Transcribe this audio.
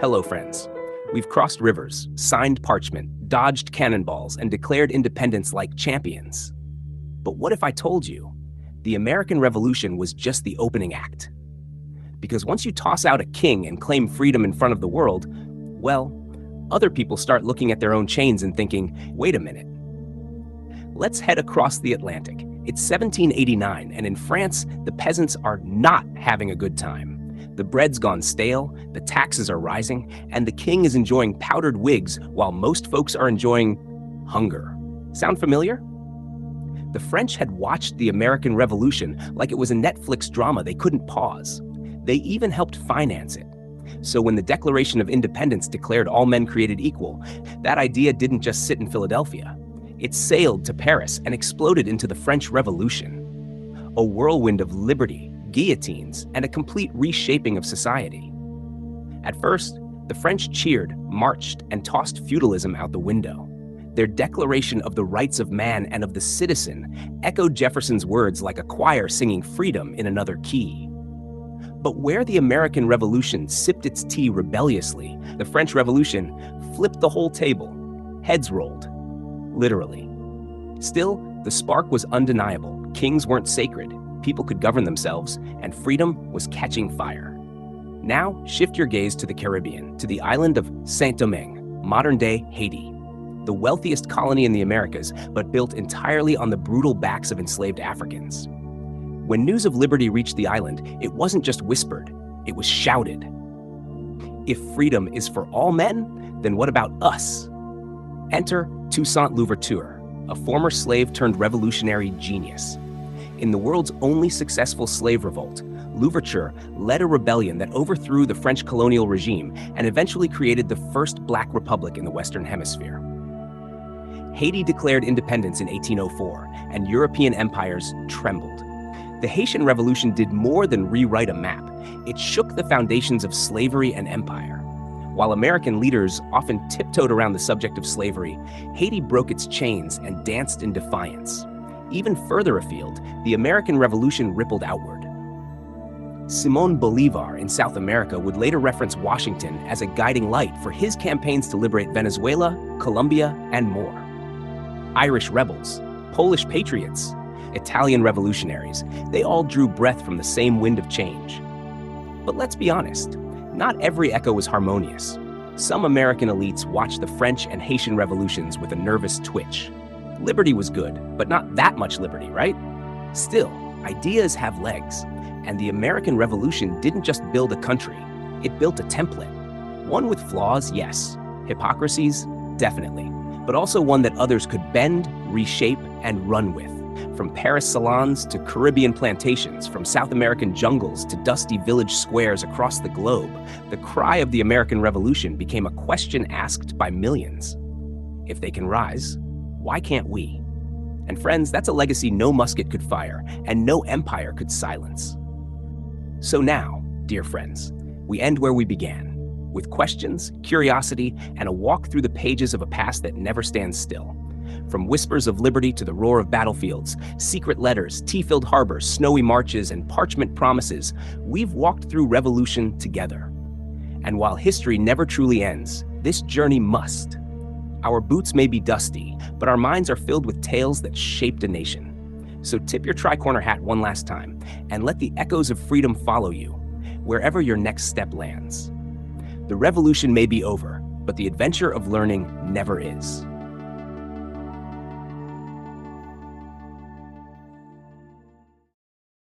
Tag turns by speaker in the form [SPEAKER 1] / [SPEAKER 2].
[SPEAKER 1] Hello, friends. We've crossed rivers, signed parchment, dodged cannonballs, and declared independence like champions. But what if I told you the American Revolution was just the opening act? Because once you toss out a king and claim freedom in front of the world, well, other people start looking at their own chains and thinking, wait a minute. Let's head across the Atlantic. It's 1789, and in France, the peasants are not having a good time. The bread's gone stale, the taxes are rising, and the king is enjoying powdered wigs while most folks are enjoying hunger. Sound familiar? The French had watched the American Revolution like it was a Netflix drama they couldn't pause. They even helped finance it. So when the Declaration of Independence declared all men created equal, that idea didn't just sit in Philadelphia. It sailed to Paris and exploded into the French Revolution. A whirlwind of liberty, guillotines, and a complete reshaping of society. At first, the French cheered, marched, and tossed feudalism out the window. Their declaration of the rights of man and of the citizen echoed Jefferson's words like a choir singing freedom in another key. But where the American Revolution sipped its tea rebelliously, the French Revolution flipped the whole table. Heads rolled. Literally. Still, the spark was undeniable. Kings weren't sacred. People could govern themselves, and freedom was catching fire. Now, shift your gaze to the Caribbean, to the island of Saint-Domingue, modern-day Haiti, the wealthiest colony in the Americas, but built entirely on the brutal backs of enslaved Africans. When news of liberty reached the island, it wasn't just whispered, it was shouted. If freedom is for all men, then what about us? Enter Toussaint Louverture, a former slave turned revolutionary genius. In the world's only successful slave revolt, Louverture led a rebellion that overthrew the French colonial regime and eventually created the first Black republic in the Western Hemisphere. Haiti declared independence in 1804, and European empires trembled. The Haitian Revolution did more than rewrite a map. It shook the foundations of slavery and empire. While American leaders often tiptoed around the subject of slavery, Haiti broke its chains and danced in defiance. Even further afield, the American Revolution rippled outward. Simón Bolívar in South America would later reference Washington as a guiding light for his campaigns to liberate Venezuela, Colombia, and more. Irish rebels, Polish patriots, Italian revolutionaries, they all drew breath from the same wind of change. But let's be honest, not every echo was harmonious. Some American elites watched the French and Haitian revolutions with a nervous twitch. Liberty was good, but not that much liberty, right? Still, ideas have legs, and the American Revolution didn't just build a country, it built a template. One with flaws, yes. Hypocrisies, definitely. But also one that others could bend, reshape, and run with. From Paris salons to Caribbean plantations, from South American jungles to dusty village squares across the globe, the cry of the American Revolution became a question asked by millions. If they can rise, why can't we? And friends, that's a legacy no musket could fire and no empire could silence. So now, dear friends, we end where we began, with questions, curiosity, and a walk through the pages of a past that never stands still. From whispers of liberty to the roar of battlefields, secret letters, tea-filled harbors, snowy marches, and parchment promises, we've walked through revolution together. And while history never truly ends, this journey must. Our boots may be dusty, but our minds are filled with tales that shaped a nation. So tip your tri-corner hat one last time, and let the echoes of freedom follow you, wherever your next step lands. The revolution may be over, but the adventure of learning never is.